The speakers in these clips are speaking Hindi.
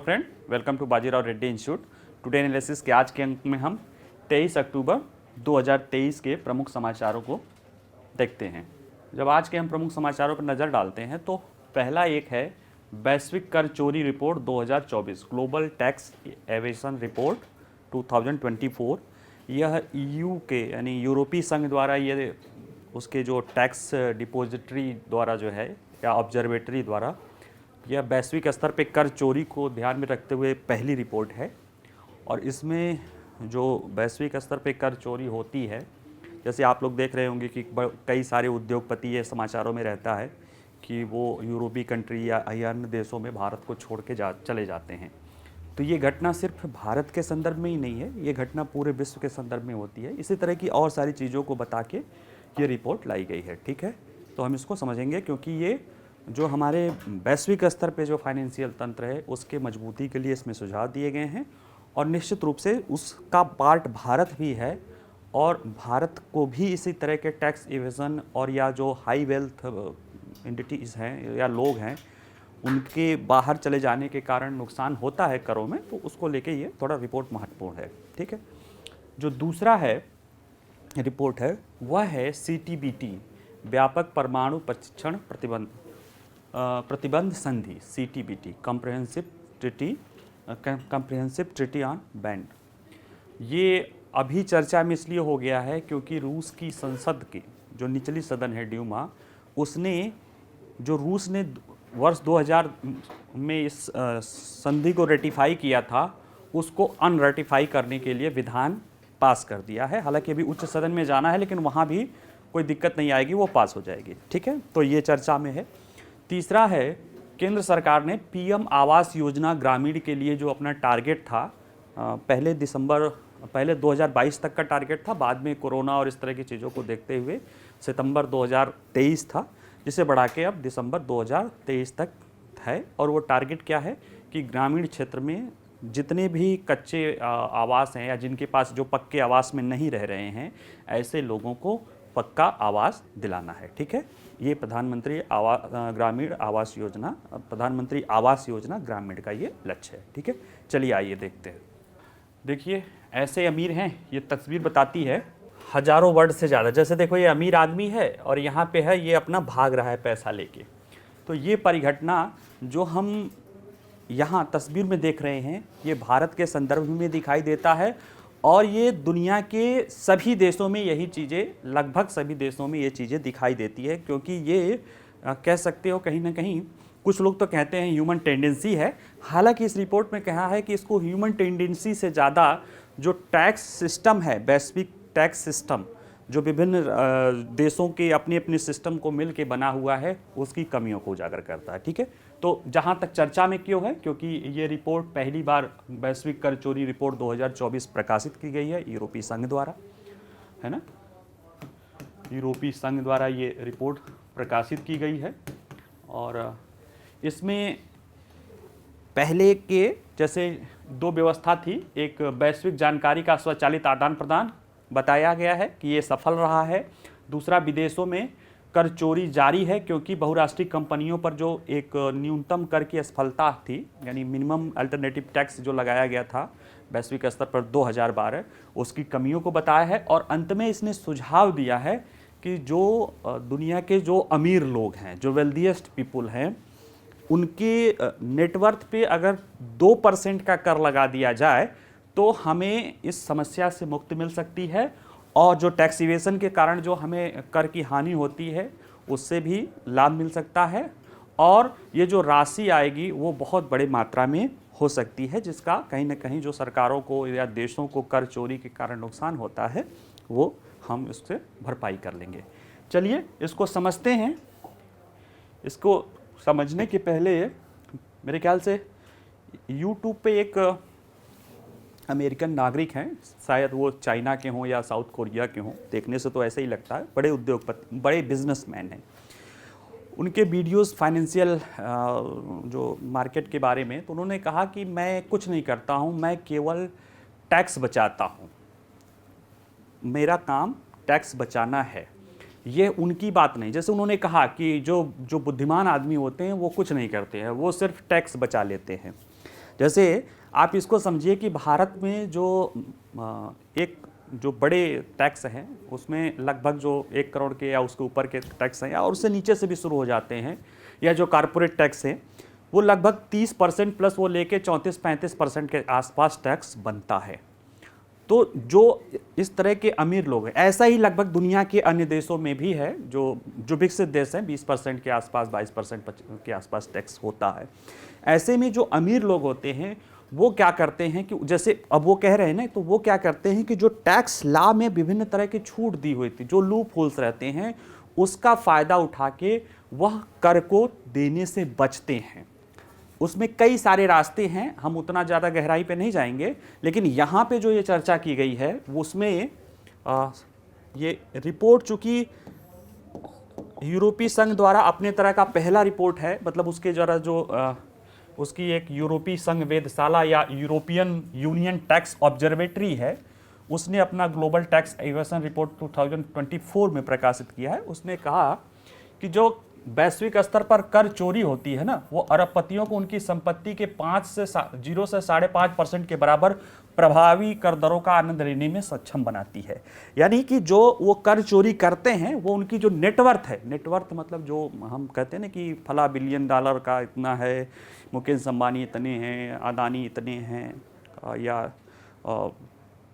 Friend, welcome to Bajirao Reddy Institute. Today analysis के आज के अंक में हम 23 अक्टूबर 2023 के प्रमुख समाचारों को देखते हैं। जब आज के हम प्रमुख समाचारों पर नज़र डालते हैं तो पहला एक है वैश्विक कर चोरी report 2024, global tax aviation report 2024। यह ईयू के यानी यूरोपीय संघ द्वारा ये उसके जो टैक्स डिपॉजिटरी द्वारा जो है या ऑब्जर्वेटरी द्वारा यह वैश्विक स्तर पे कर चोरी को ध्यान में रखते हुए पहली रिपोर्ट है। और इसमें जो वैश्विक स्तर पे कर चोरी होती है, जैसे आप लोग देख रहे होंगे कि कई सारे उद्योगपति ये समाचारों में रहता है कि वो यूरोपीय कंट्री या अन्य देशों में भारत को छोड़ के चले जाते हैं। तो ये घटना सिर्फ भारत के संदर्भ में ही नहीं है, ये घटना पूरे विश्व के संदर्भ में होती है। इसी तरह की और सारी चीज़ों को बता के ये रिपोर्ट लाई गई है। ठीक है, तो हम इसको समझेंगे क्योंकि ये जो हमारे वैश्विक स्तर पे जो फाइनेंशियल तंत्र है उसके मजबूती के लिए इसमें सुझाव दिए गए हैं और निश्चित रूप से उसका पार्ट भारत भी है। और भारत को भी इसी तरह के टैक्स इवेजन और या जो हाई वेल्थ एंटिटीज़ हैं या लोग हैं उनके बाहर चले जाने के कारण नुकसान होता है करों में, तो उसको लेके ये थोड़ा रिपोर्ट महत्वपूर्ण है। ठीक है, जो दूसरा है रिपोर्ट है वह है CTBT, व्यापक परमाणु प्रशिक्षण प्रतिबंध संधि, CTBT, comprehensive treaty on band. ये अभी चर्चा में इसलिए हो गया है क्योंकि रूस की संसद की जो निचली सदन है ड्यूमा, उसने जो रूस ने वर्ष 2000 में इस संधि को रेटिफाई किया था उसको अनरेटिफाई करने के लिए विधान पास कर दिया है। हालांकि अभी उच्च सदन में जाना है लेकिन वहाँ भी कोई दिक्कत नहीं आएगी, वो पास हो जाएगी। ठीक है, तो ये चर्चा में है। तीसरा है केंद्र सरकार ने PM आवास योजना ग्रामीण के लिए जो अपना टारगेट था, पहले 2022 तक का टारगेट था, बाद में कोरोना और इस तरह की चीज़ों को देखते हुए सितंबर 2023 था, जिसे बढ़ा के अब दिसंबर 2023 तक है। और वो टारगेट क्या है कि ग्रामीण क्षेत्र में जितने भी कच्चे आवास हैं या जिनके पास जो पक्के आवास में नहीं रह रहे हैं ऐसे लोगों को पक्का आवास दिलाना है। ठीक है, ये प्रधानमंत्री आवास योजना ग्रामीण का ये लक्ष्य है। ठीक है, चलिए आइए देखते हैं। देखिए ऐसे अमीर हैं, ये तस्वीर बताती है हजारों वर्ड से ज़्यादा। जैसे देखो ये अमीर आदमी है और यहाँ पे है ये अपना भाग रहा है पैसा लेके। तो ये परिघटना जो हम यहाँ तस्वीर में देख रहे हैं ये भारत के संदर्भ में दिखाई देता है और ये दुनिया के सभी देशों में यही चीज़ें, लगभग सभी देशों में ये चीज़ें दिखाई देती है। क्योंकि ये कह सकते हो कहीं ना कहीं, कुछ लोग तो कहते हैं ह्यूमन टेंडेंसी है, हालांकि इस रिपोर्ट में कहा है कि इसको ह्यूमन टेंडेंसी से ज़्यादा जो टैक्स सिस्टम है, वैश्विक टैक्स सिस्टम जो विभिन्न देशों के अपने अपने सिस्टम को मिल के बना हुआ है, उसकी कमियों को उजागर करता है। ठीक है, तो जहाँ तक चर्चा में क्यों है, क्योंकि ये रिपोर्ट पहली बार वैश्विक कर चोरी रिपोर्ट 2024 प्रकाशित की गई है यूरोपीय संघ द्वारा, है ना। यूरोपीय संघ द्वारा ये रिपोर्ट प्रकाशित की गई है और इसमें पहले के जैसे दो व्यवस्था थी, एक वैश्विक जानकारी का स्वचालित आदान प्रदान बताया गया है कि ये सफल रहा है। दूसरा, विदेशों में कर चोरी जारी है क्योंकि बहुराष्ट्रीय कंपनियों पर जो एक न्यूनतम कर की असफलता थी, यानी मिनिमम अल्टरनेटिव टैक्स जो लगाया गया था वैश्विक स्तर पर 2012, उसकी कमियों को बताया है। और अंत में इसने सुझाव दिया है कि जो दुनिया के जो अमीर लोग हैं, जो वेल्दीएस्ट पीपुल हैं, उनके नेटवर्थ पे अगर 2% का कर लगा दिया जाए तो हमें इस समस्या से मुक्ति मिल सकती है और जो टैक्स इवेशन के कारण जो हमें कर की हानि होती है उससे भी लाभ मिल सकता है। और ये जो राशि आएगी वो बहुत बड़ी मात्रा में हो सकती है, जिसका कहीं ना कहीं जो सरकारों को या देशों को कर चोरी के कारण नुकसान होता है वो हम इससे भरपाई कर लेंगे। चलिए इसको समझते हैं। इसको समझने के पहले मेरे ख्याल से YouTube पे एक अमेरिकन नागरिक हैं, शायद वो चाइना के हों या साउथ कोरिया के हों, देखने से तो ऐसे ही लगता है, बड़े उद्योगपति, बड़े बिजनेसमैन हैं। उनके वीडियोस फाइनेंशियल जो मार्केट के बारे में, तो उन्होंने कहा कि मैं कुछ नहीं करता हूं, मैं केवल टैक्स बचाता हूं, मेरा काम टैक्स बचाना है। ये उनकी बात नहीं। जैसे उन्होंने कहा कि जो बुद्धिमान आदमी होते हैं वो कुछ नहीं करते हैं, वो सिर्फ टैक्स बचा लेते हैं। जैसे आप इसको समझिए कि भारत में जो एक जो बड़े टैक्स हैं उसमें लगभग जो 1 करोड़ के या उसके ऊपर के टैक्स हैं और उससे नीचे से भी शुरू हो जाते हैं, या जो कॉरपोरेट टैक्स हैं वो लगभग 30% प्लस वो लेके 34-35% के आसपास टैक्स बनता है। तो जो इस तरह के अमीर लोग हैं, ऐसा ही लगभग दुनिया के अन्य देशों में भी है, जो विकसित देश हैं 20% के आसपास 22% के आसपास टैक्स होता है। ऐसे में जो अमीर लोग होते हैं वो क्या करते हैं कि जैसे अब वो कह रहे हैं ना, तो वो क्या करते हैं कि जो टैक्स लॉ में विभिन्न तरह की छूट दी हुई थी, जो लूप होल्स रहते हैं, उसका फ़ायदा उठा के वह कर को देने से बचते हैं। उसमें कई सारे रास्ते हैं, हम उतना ज़्यादा गहराई पे नहीं जाएंगे, लेकिन यहाँ पे जो ये चर्चा की गई है वो उसमें ये रिपोर्ट चूँकि यूरोपीय संघ द्वारा अपने तरह का पहला रिपोर्ट है, मतलब उसके जरा जो उसकी एक यूरोपीय संघ वेधशाला या यूरोपियन यूनियन टैक्स ऑब्जर्वेटरी है, उसने अपना ग्लोबल टैक्स इवेशन रिपोर्ट 2024 में प्रकाशित किया है। उसने कहा कि जो वैश्विक स्तर पर कर चोरी होती है ना, वो अरबपतियों को उनकी संपत्ति के 0 से 5.5% के बराबर प्रभावी कर दरों का आनंद लेने में सक्षम बनाती है। यानी कि जो वो कर चोरी करते हैं वो उनकी जो नेटवर्थ है, नेटवर्थ मतलब जो हम कहते हैं ना कि फला बिलियन डॉलर का इतना है, मुकेश अंबानी इतने हैं, अदानी इतने हैं, या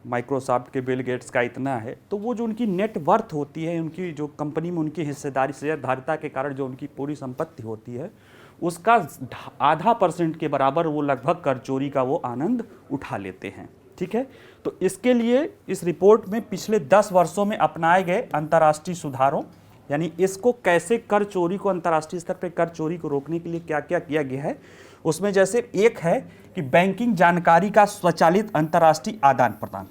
माइक्रोसॉफ्ट के बिल गेट्स का इतना है, तो वो जो उनकी नेटवर्थ होती है, उनकी जो कंपनी में उनकी हिस्सेदारी शेयरधारिता के कारण जो उनकी पूरी संपत्ति होती है, उसका 0.5% के बराबर वो लगभग कर चोरी का वो आनंद उठा लेते हैं। ठीक है, तो इसके लिए इस रिपोर्ट में पिछले 10 वर्षों में अपनाए गए अंतर्राष्ट्रीय सुधारों, यानी इसको कैसे कर चोरी को, अंतर्राष्ट्रीय स्तर पर कर चोरी को रोकने के लिए क्या क्या किया गया है, उसमें जैसे एक है कि बैंकिंग जानकारी का स्वचालित अंतर्राष्ट्रीय आदान प्रदान।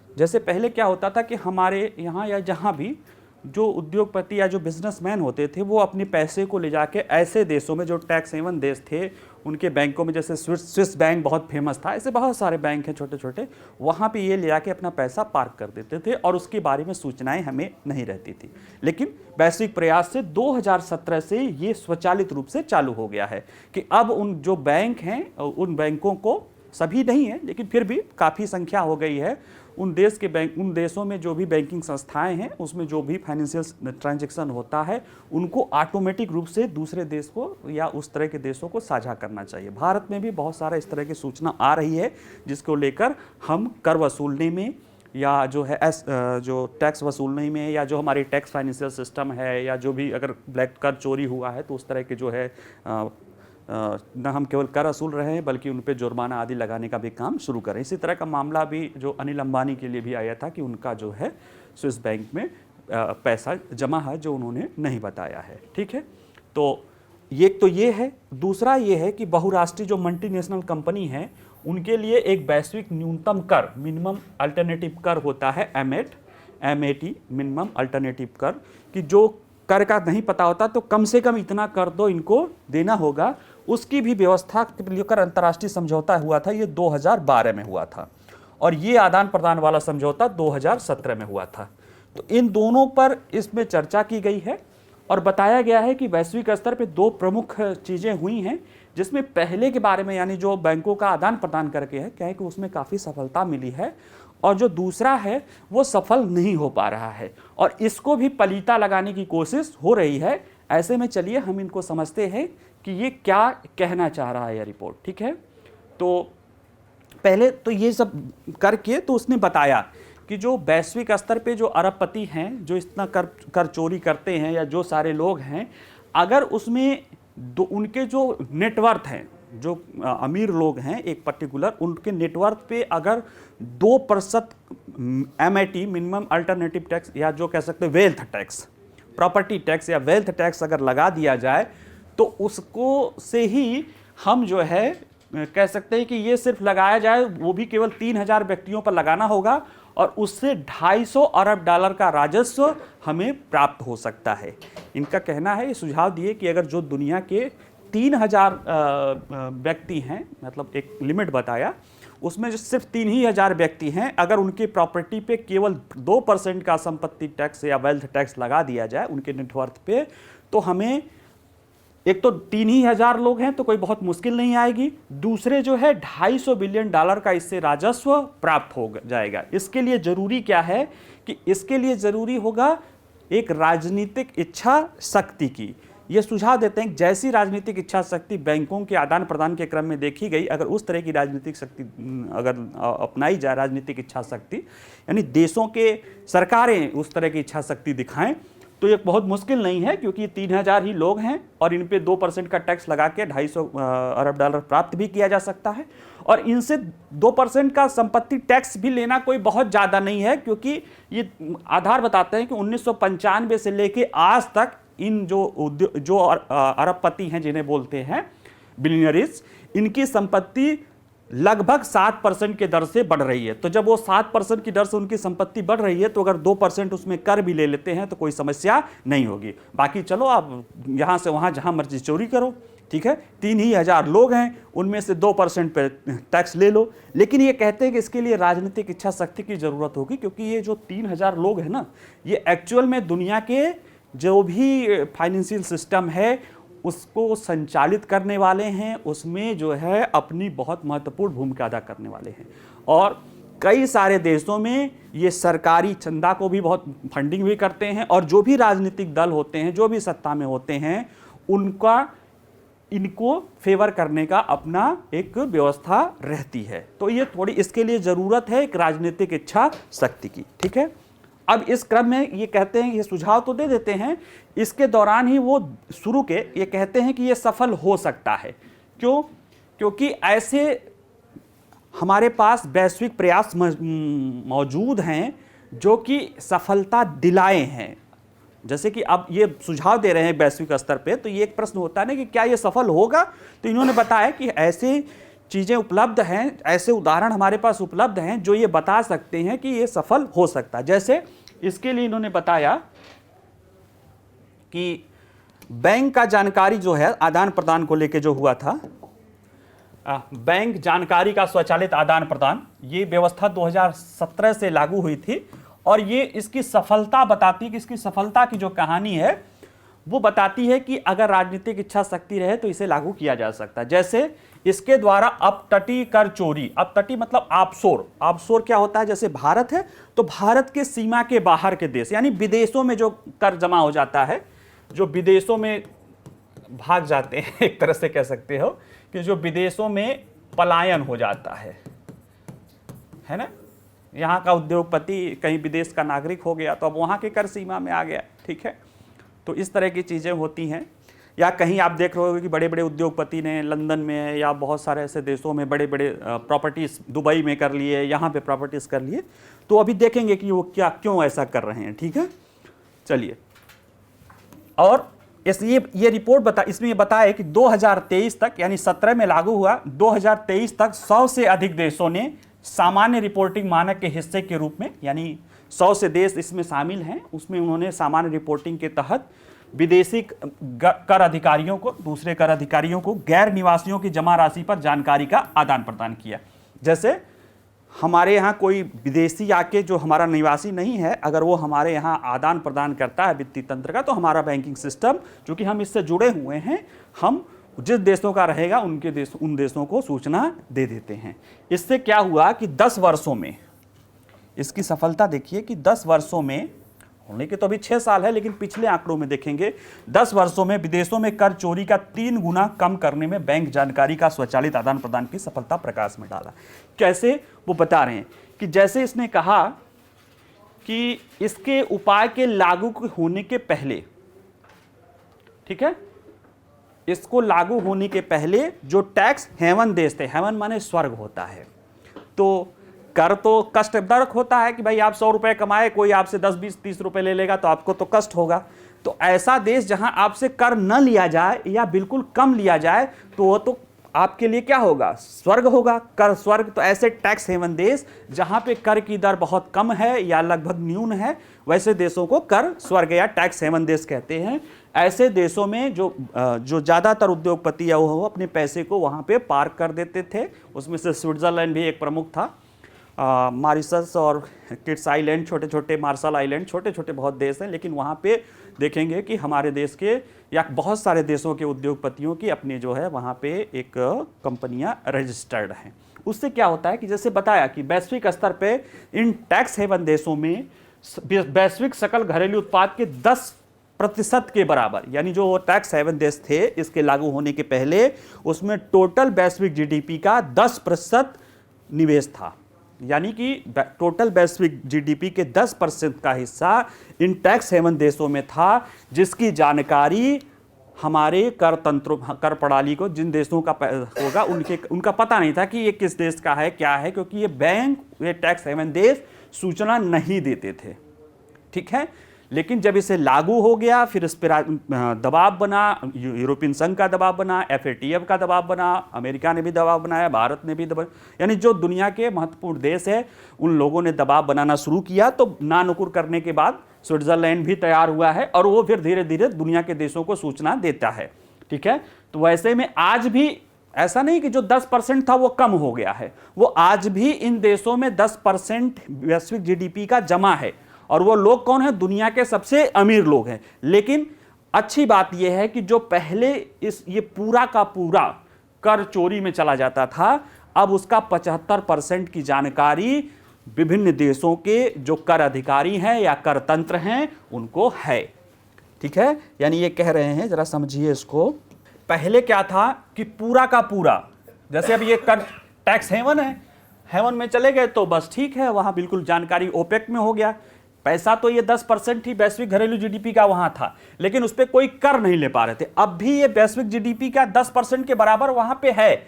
जैसे पहले क्या होता था कि हमारे यहाँ या जहाँ भी जो उद्योगपति या जो बिजनेसमैन होते थे वो अपने पैसे को ले जाके ऐसे देशों में जो टैक्स हेवन देश थे उनके बैंकों में, जैसे स्विस बैंक बहुत फेमस था, ऐसे बहुत सारे बैंक हैं छोटे छोटे, वहाँ पे ये ले जाके अपना पैसा पार्क कर देते थे और उसके बारे में सूचनाएं हमें नहीं रहती थी। लेकिन वैश्विक प्रयास से 2017 से ये स्वचालित रूप से चालू हो गया है कि अब उन जो बैंक हैं, उन बैंकों को, सभी नहीं है लेकिन फिर भी काफ़ी संख्या हो गई है, उन देश के बैंक, उन देशों में जो भी बैंकिंग संस्थाएं हैं उसमें जो भी फाइनेंशियल ट्रांजैक्शन होता है उनको ऑटोमेटिक रूप से दूसरे देश को या उस तरह के देशों को साझा करना चाहिए। भारत में भी बहुत सारा इस तरह की सूचना आ रही है जिसको लेकर हम कर वसूलने में या जो है जो टैक्स वसूलने में या जो हमारी टैक्स फाइनेंशियल सिस्टम है या जो भी अगर ब्लैक कर चोरी हुआ है तो उस तरह के जो है न हम केवल कर वसूल रहे हैं बल्कि उन पर जुर्माना आदि लगाने का भी काम शुरू करें। इसी तरह का मामला भी जो अनिल अंबानी के लिए भी आया था कि उनका जो है स्विस बैंक में पैसा जमा है जो उन्होंने नहीं बताया है। ठीक है, तो ये है। दूसरा ये है कि बहुराष्ट्रीय जो मल्टीनेशनल कंपनी है उनके लिए एक वैश्विक न्यूनतम कर, मिनिमम अल्टरनेटिव कर होता है, MAT मिनिमम अल्टरनेटिव कर, कि जो कर का नहीं पता होता तो कम से कम इतना कर दो इनको देना होगा, उसकी भी व्यवस्था लेकर अंतर्राष्ट्रीय समझौता हुआ था। ये 2012 में हुआ था और ये आदान प्रदान वाला समझौता 2017 में हुआ था। तो इन दोनों पर इसमें चर्चा की गई है और बताया गया है कि वैश्विक स्तर पे 2 प्रमुख चीज़ें हुई हैं, जिसमें पहले के बारे में यानी जो बैंकों का आदान प्रदान करके है, क्या है कि उसमें काफ़ी सफलता मिली है, और जो दूसरा है वो सफल नहीं हो पा रहा है और इसको भी पलीता लगाने की कोशिश हो रही है। ऐसे में चलिए हम इनको समझते हैं कि ये क्या कहना चाह रहा है यह रिपोर्ट। ठीक है, तो पहले तो ये सब करके तो उसने बताया कि जो वैश्विक स्तर पे जो अरबपति हैं, जो इतना कर चोरी करते हैं या जो सारे लोग हैं, अगर उसमें उनके जो नेटवर्थ हैं, जो अमीर लोग हैं एक पर्टिकुलर, उनके नेटवर्थ पे अगर 2% MAT मिनिमम अल्टरनेटिव टैक्स या जो कह सकते हैं वेल्थ टैक्स, प्रॉपर्टी टैक्स या वेल्थ टैक्स अगर लगा दिया जाए तो उसको से ही हम जो है कह सकते हैं कि ये सिर्फ लगाया जाए, वो भी केवल 3000 व्यक्तियों पर लगाना होगा और उससे $250 अरब का राजस्व हमें प्राप्त हो सकता है। इनका कहना है, ये सुझाव दिए कि अगर जो दुनिया के 3000 व्यक्ति हैं, मतलब एक लिमिट बताया, उसमें जो सिर्फ 3000 व्यक्ति हैं, अगर उनकी प्रॉपर्टी पे केवल 2% का संपत्ति टैक्स या वेल्थ टैक्स लगा दिया जाए उनके नेटवर्थ पे, तो हमें एक तो 3,000 लोग हैं तो कोई बहुत मुश्किल नहीं आएगी। दूसरे जो है $250 बिलियन का इससे राजस्व प्राप्त हो जाएगा। इसके लिए जरूरी क्या है कि इसके लिए जरूरी होगा एक राजनीतिक इच्छा शक्ति की। ये सुझाव देते हैं जैसी राजनीतिक इच्छा शक्ति बैंकों के आदान प्रदान के क्रम में देखी गई, अगर उस तरह की राजनीतिक शक्ति अगर अपनाई जाए, राजनीतिक इच्छा शक्ति यानी देशों के सरकारें उस तरह की इच्छा शक्ति दिखाएं, तो ये बहुत मुश्किल नहीं है, क्योंकि 3,000 ही लोग हैं और इन पे 2% का टैक्स लगा के $250 अरब प्राप्त भी किया जा सकता है। और इनसे 2% का संपत्ति टैक्स भी लेना कोई बहुत ज़्यादा नहीं है, क्योंकि ये आधार बताते हैं कि 1995 से लेके आज तक इन जो अरबपति हैं, जिन्हें बोलते हैं बिलियनरीज, इनकी संपत्ति लगभग 7% के दर से बढ़ रही है। तो जब वो 7% की दर से उनकी संपत्ति बढ़ रही है, तो अगर 2% उसमें कर भी ले लेते हैं तो कोई समस्या नहीं होगी। बाकी चलो आप यहाँ से वहाँ जहाँ मर्जी चोरी करो, ठीक है। 3,000 लोग हैं, उनमें से 2% पे टैक्स ले लो। लेकिन ये कहते हैं कि इसके लिए राजनीतिक इच्छा शक्ति की ज़रूरत होगी, क्योंकि ये जो 3,000 लोग हैं ना, ये एक्चुअल में दुनिया के जो भी फाइनेंशियल सिस्टम है उसको संचालित करने वाले हैं, उसमें जो है अपनी बहुत महत्वपूर्ण भूमिका अदा करने वाले हैं। और कई सारे देशों में ये सरकारी चंदा को भी बहुत फंडिंग भी करते हैं, और जो भी राजनीतिक दल होते हैं, जो भी सत्ता में होते हैं, उनका इनको फेवर करने का अपना एक व्यवस्था रहती है। तो ये थोड़ी इसके लिए ज़रूरत है एक राजनीतिक इच्छा शक्ति की, ठीक है। अब इस क्रम में ये कहते हैं, ये सुझाव तो दे देते हैं, इसके दौरान ही वो शुरू के ये कहते हैं कि ये सफल हो सकता है। क्यों? क्योंकि ऐसे हमारे पास वैश्विक प्रयास मौजूद हैं जो कि सफलता दिलाए हैं। जैसे कि अब ये सुझाव दे रहे हैं वैश्विक स्तर पे, तो ये एक प्रश्न होता है ना कि क्या ये सफल होगा। तो इन्होंने बताया कि ऐसे चीज़ें उपलब्ध हैं, ऐसे उदाहरण हमारे पास उपलब्ध हैं जो ये बता सकते हैं कि ये सफल हो सकता है। जैसे इसके लिए इन्होंने बताया कि बैंक का जानकारी जो है आदान प्रदान को लेके जो हुआ था, बैंक जानकारी का स्वचालित आदान प्रदान, ये व्यवस्था 2017 से लागू हुई थी। और ये इसकी सफलता बताती है कि इसकी सफलता की जो कहानी है वो बताती है कि अगर राजनीतिक इच्छा शक्ति रहे तो इसे लागू किया जा सकता है। जैसे इसके द्वारा अपतटीय कर चोरी, अपतटीय मतलब ऑफशोर, ऑफशोर क्या होता है, जैसे भारत है तो भारत के सीमा के बाहर के देश, यानी विदेशों में जो कर जमा हो जाता है, जो विदेशों में भाग जाते हैं, एक तरह से कह सकते हो कि जो विदेशों में पलायन हो जाता है ना। यहाँ का उद्योगपति कहीं विदेश का नागरिक हो गया तो अब वहाँ के कर सीमा में आ गया, ठीक है। तो इस तरह की चीज़ें होती हैं। या कहीं आप देख रहे हो कि बड़े बड़े उद्योगपति ने लंदन में या बहुत सारे ऐसे देशों में बड़े बड़े प्रॉपर्टीज़ दुबई में कर लिए, यहाँ पे प्रॉपर्टीज़ कर लिए। तो अभी देखेंगे कि वो क्यों ऐसा कर रहे हैं, ठीक है। चलिए, और ये रिपोर्ट इसमें ये बताया कि 2023 तक, यानी 17 में लागू हुआ, 2023 तक 100 से अधिक देशों ने सामान्य रिपोर्टिंग मानक के हिस्से के रूप में, यानी 100 से देश इसमें शामिल हैं, उसमें उन्होंने सामान्य रिपोर्टिंग के तहत विदेशी कर अधिकारियों को, दूसरे कर अधिकारियों को गैर निवासियों की जमा राशि पर जानकारी का आदान प्रदान किया। जैसे हमारे यहाँ कोई विदेशी आके जो हमारा निवासी नहीं है, अगर वो हमारे यहाँ आदान प्रदान करता है वित्तीय तंत्र का, तो हमारा बैंकिंग सिस्टम, चूँकि हम इससे जुड़े हुए हैं, हम जिस देशों का रहेगा उन देशों को सूचना दे देते हैं। इससे क्या हुआ कि 10 वर्षों में, इसकी सफलता देखिए कि 10 वर्षों में, होने के तो अभी 6 साल है, लेकिन पिछले आंकड़ों में देखेंगे 10 वर्षों में विदेशों में कर चोरी का 3 गुना कम करने में बैंक जानकारी का स्वचालित आदान प्रदान की सफलता प्रकाश में डाला। कैसे, वो बता रहे हैं कि जैसे इसने कहा कि इसके उपाय के लागू होने के पहले, ठीक है, इसको लागू होने के पहले जो टैक्स हेवन देश थे, हेवन माने स्वर्ग होता है, तो कर तो कष्टदायक होता है कि भाई आप 100 रुपए कमाए, कोई आपसे 10, 20, 30 रुपए ले लेगा तो आपको तो कष्ट होगा। तो ऐसा देश जहां आपसे कर न लिया जाए या बिल्कुल कम लिया जाए, तो वो तो आपके लिए क्या होगा, स्वर्ग होगा, कर स्वर्ग। तो ऐसे टैक्स हेवन देश जहां पे कर की दर बहुत कम है या लगभग न्यून है, वैसे देशों को कर स्वर्ग या टैक्स हेवन देश कहते हैं। ऐसे देशों में जो ज़्यादातर उद्योगपति या वो अपने पैसे को वहाँ पे पार्क कर देते थे, उसमें से स्विट्ज़रलैंड भी एक प्रमुख था। मॉरिशस और किट्स आइलैंड, छोटे छोटे मार्शल आइलैंड, छोटे छोटे बहुत देश हैं, लेकिन वहाँ पे देखेंगे कि हमारे देश के या बहुत सारे देशों के उद्योगपतियों की अपनी जो है वहाँ पे एक कंपनियाँ रजिस्टर्ड हैं। उससे क्या होता है कि जैसे बताया कि वैश्विक स्तर पे इन टैक्स हेवन देशों में वैश्विक सकल घरेलू उत्पाद के 10% के बराबर, यानी जो टैक्स हेवन देश थे इसके लागू होने के पहले, उसमें टोटल वैश्विक जीडीपी का 10% निवेश था। यानी कि टोटल वैश्विक जीडीपी के 10% का हिस्सा इन टैक्स हेवन देशों में था, जिसकी जानकारी हमारे कर प्रणाली को, जिन देशों का होगा उनका पता नहीं था कि ये किस देश का है, क्या है, क्योंकि ये टैक्स हेवन देश सूचना नहीं देते थे। ठीक है, लेकिन जब इसे लागू हो गया, फिर इस पर दबाव बना, यूरोपियन संघ का दबाव बना, FATF का दबाव बना, अमेरिका ने भी दबाव बनाया, भारत ने भी दबाव, यानी जो दुनिया के महत्वपूर्ण देश है उन लोगों ने दबाव बनाना शुरू किया। तो नानुकुर करने के बाद स्विट्जरलैंड भी तैयार हुआ है और वो फिर धीरे धीरे दुनिया के देशों को सूचना देता है। ठीक है, तो वैसे में आज भी ऐसा नहीं कि जो 10% था वो कम हो गया है, वो आज भी इन देशों में 10% वैश्विक जीडीपी का जमा है। और वो लोग कौन है? दुनिया के सबसे अमीर लोग हैं। लेकिन अच्छी बात यह है कि जो पहले ये पूरा का पूरा कर चोरी में चला जाता था, अब उसका 75% की जानकारी विभिन्न देशों के जो कर अधिकारी हैं या कर तंत्र हैं उनको है। ठीक है, यानी ये कह रहे हैं, जरा समझिए इसको। पहले क्या था कि पूरा का पूरा, जैसे अब ये कर टैक्स हेवन है, हेवन में चले गए तो बस ठीक है, वहां बिल्कुल जानकारी ओपेक में हो गया। पैसा तो ये 10% ही वैश्विक घरेलू जीडीपी का वहां था, लेकिन उस पर कोई कर नहीं ले पा रहे थे। अब भी ये वैश्विक जीडीपी का 10% के बराबर वहां पे है,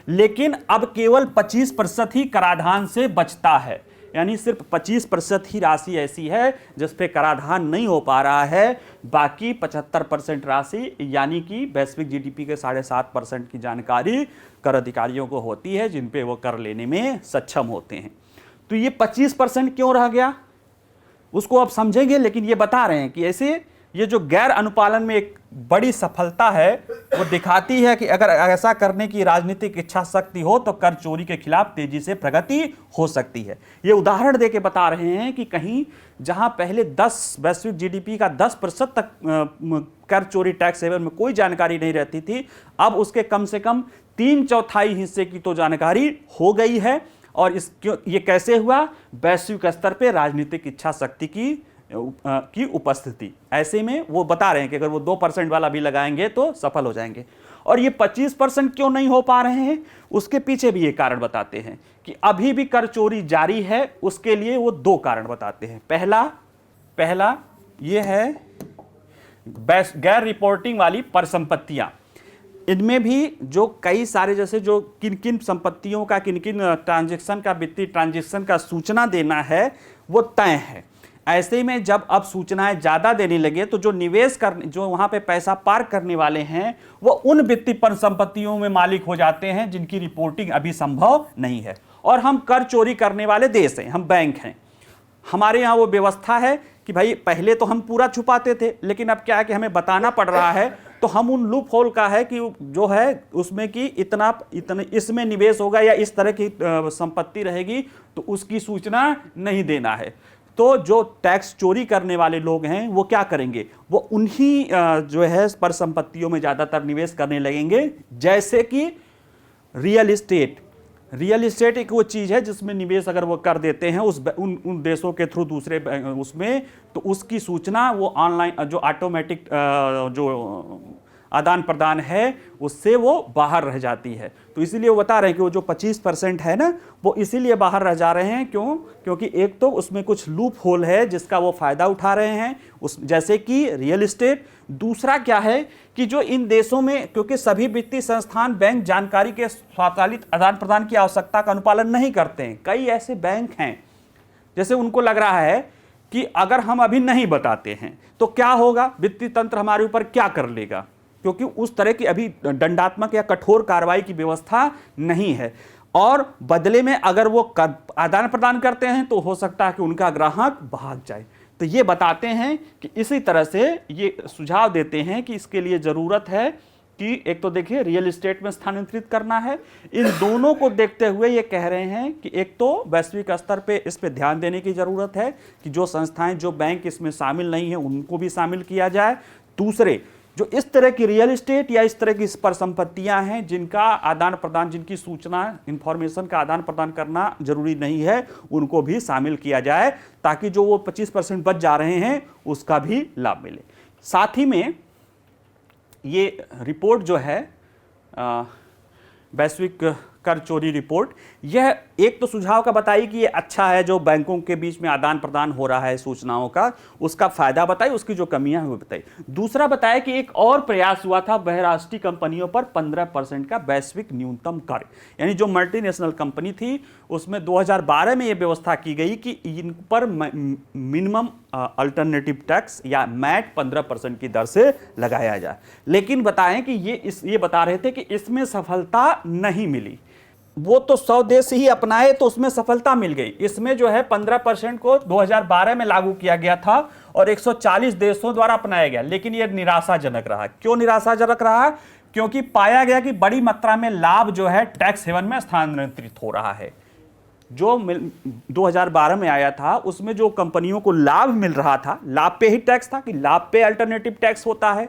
लेकिन अब केवल 25% ही कराधान से बचता है। यानी सिर्फ 25% ही राशि ऐसी है जिस पे कराधान नहीं हो पा रहा है। बाकी 75% राशि यानी कि वैश्विक जीडीपी के 7.5% की जानकारी कर अधिकारियों को होती है, जिन पे वो कर लेने में सक्षम होते हैं। तो ये 25% क्यों रह गया उसको अब समझेंगे, लेकिन ये बता रहे हैं कि ऐसे ये जो गैर अनुपालन में एक बड़ी सफलता है, वो दिखाती है कि अगर ऐसा करने की राजनीतिक इच्छा शक्ति हो तो कर चोरी के खिलाफ तेजी से प्रगति हो सकती है। ये उदाहरण देके बता रहे हैं कि कहीं जहां पहले वैश्विक जीडीपी का 10% तक कर चोरी टैक्स हेवन में कोई जानकारी नहीं रहती थी, अब उसके कम से कम 3/4 हिस्से की तो जानकारी हो गई है। और ये कैसे हुआ? वैश्विक स्तर पे राजनीतिक इच्छा शक्ति की उपस्थिति। ऐसे में वो बता रहे हैं कि अगर वो 2% वाला भी लगाएंगे तो सफल हो जाएंगे। और ये 25% क्यों नहीं हो पा रहे हैं, उसके पीछे भी ये कारण बताते हैं कि अभी भी कर चोरी जारी है। उसके लिए वो 2 कारण बताते हैं। पहला ये है गैर रिपोर्टिंग वाली परिसंपत्तियां। इनमें भी जो कई सारे, जैसे जो किन किन संपत्तियों का, किन किन ट्रांजैक्शन का, वित्तीय ट्रांजैक्शन का सूचना देना है वो तय है। ऐसे में जब अब सूचनाएं ज़्यादा देने लगे तो जो निवेश करने, जो वहाँ पे पैसा पार्क करने वाले हैं, वो उन वित्तीय परिसंपत्तियों में मालिक हो जाते हैं जिनकी रिपोर्टिंग अभी संभव नहीं है। और हम कर चोरी करने वाले देश हैं, हम बैंक हैं। हमारे यहाँ वो व्यवस्था है कि भाई पहले तो हम पूरा छुपाते थे, लेकिन अब क्या है कि हमें बताना पड़ रहा है, तो हम उन लूप होल का है कि जो है उसमें कि इतना इसमें निवेश होगा या इस तरह की संपत्ति रहेगी, तो उसकी सूचना नहीं देना है। तो जो टैक्स चोरी करने वाले लोग हैं वो क्या करेंगे? वो उन्हीं जो है परिसंपत्तियों में ज़्यादातर निवेश करने लगेंगे, जैसे कि रियल इस्टेट। रियल इस्टेट एक वो चीज़ है जिसमें निवेश अगर वो कर देते हैं उन देशों के थ्रू दूसरे उसमें, तो उसकी सूचना वो ऑनलाइन जो ऑटोमेटिक जो आदान प्रदान है उससे वो बाहर रह जाती है। तो इसीलिए वो बता रहे हैं कि वो जो 25% है ना, वो इसीलिए बाहर रह जा रहे हैं। क्यों? क्योंकि एक तो उसमें कुछ लूप होल है जिसका वो फ़ायदा उठा रहे हैं, जैसे कि रियल इस्टेट। दूसरा क्या है कि जो इन देशों में, क्योंकि सभी वित्तीय संस्थान बैंक जानकारी के स्वचालित आदान प्रदान की आवश्यकता का अनुपालन नहीं करते हैं। कई ऐसे बैंक हैं जैसे उनको लग रहा है कि अगर हम अभी नहीं बताते हैं तो क्या होगा, वित्तीय तंत्र हमारे ऊपर क्या कर लेगा, क्योंकि उस तरह की अभी दंडात्मक या कठोर कार्रवाई की व्यवस्था नहीं है। और बदले में अगर वो आदान प्रदान करते हैं तो हो सकता है कि उनका ग्राहक भाग जाए। तो ये बताते हैं कि इसी तरह से ये सुझाव देते हैं कि इसके लिए ज़रूरत है कि एक तो देखिए रियल एस्टेट में स्थानांतरित करना है। इन दोनों को देखते हुए ये कह रहे हैं कि एक तो वैश्विक स्तर पे इस पे ध्यान देने की जरूरत है कि जो संस्थाएं, जो बैंक इसमें शामिल नहीं है उनको भी शामिल किया जाए। दूसरे, जो इस तरह की रियल एस्टेट या इस तरह की परिसंपत्तियां हैं जिनका आदान प्रदान, जिनकी सूचना इंफॉर्मेशन का आदान प्रदान करना जरूरी नहीं है, उनको भी शामिल किया जाए ताकि जो वो 25% बच जा रहे हैं उसका भी लाभ मिले। साथ ही में ये रिपोर्ट जो है वैश्विक कर चोरी रिपोर्ट, यह एक तो सुझाव का बताई कि ये अच्छा है जो बैंकों के बीच में आदान प्रदान हो रहा है सूचनाओं का, उसका फायदा बताई, उसकी जो कमियां हैं वो बताई। दूसरा बताया कि एक और प्रयास हुआ था बहुराष्ट्रीय कंपनियों पर 15% का वैश्विक न्यूनतम कर, यानी जो मल्टीनेशनल कंपनी थी उसमें 2012 में ये व्यवस्था की गई कि इन पर मिनिमम अल्टरनेटिव टैक्स या मैट 15% की दर से लगाया जाए। लेकिन बताएं कि ये बता रहे थे कि इसमें सफलता नहीं मिली। वो तो 100 देश ही अपनाए तो उसमें सफलता मिल गई। इसमें जो है 15% को 2012 में लागू किया गया था और 140 देशों द्वारा अपनाया गया, लेकिन यह निराशाजनक रहा। क्यों निराशाजनक रहा? क्योंकि पाया गया कि बड़ी मात्रा में लाभ जो है टैक्स हेवन में स्थानांतरित हो रहा है। जो 2012 में आया था उसमें जो कंपनियों को लाभ मिल रहा था, लाभ पे ही टैक्स था कि लाभ पे अल्टरनेटिव टैक्स होता है,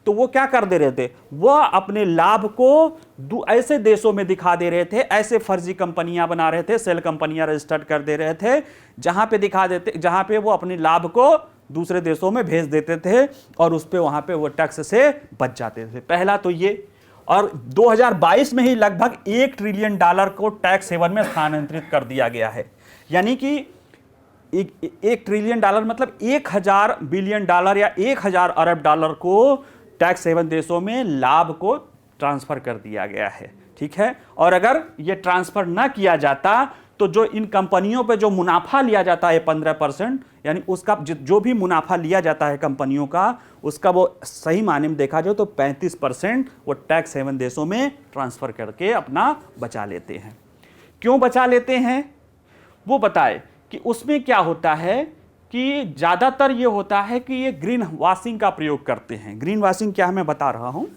तो वो क्या कर दे रहे थे, वह अपने लाभ को ऐसे देशों में दिखा दे रहे थे, ऐसे फर्जी कंपनियां बना रहे थे, सेल कंपनियां रजिस्टर्ड कर दे रहे थे जहां पे वो अपने लाभ को दूसरे देशों में भेज देते थे और उस पे वहां पे वो टैक्स से बच जाते थे। पहला तो ये, और 2022 में ही लगभग $1 ट्रिलियन को टैक्स हेवन में स्थानांतरित कर दिया गया है। यानी कि $1 ट्रिलियन मतलब 1000 बिलियन डॉलर या 1000 अरब डॉलर को टैक्स हेवन देशों में लाभ को ट्रांसफर कर दिया गया है। ठीक है, और अगर ये ट्रांसफर ना किया जाता तो जो इन कंपनियों पे जो मुनाफा लिया जाता है 15%, यानी उसका जो भी मुनाफा लिया जाता है कंपनियों का, उसका वो सही मायने में देखा जाए तो 35% वो टैक्स हेवन देशों में ट्रांसफर करके अपना बचा लेते हैं। क्यों बचा लेते हैं वो बताए कि उसमें क्या होता है कि ज़्यादातर ये होता है कि ये ग्रीन वॉशिंग का प्रयोग करते हैं। ग्रीन वॉशिंग क्या है मैं बता रहा हूँ।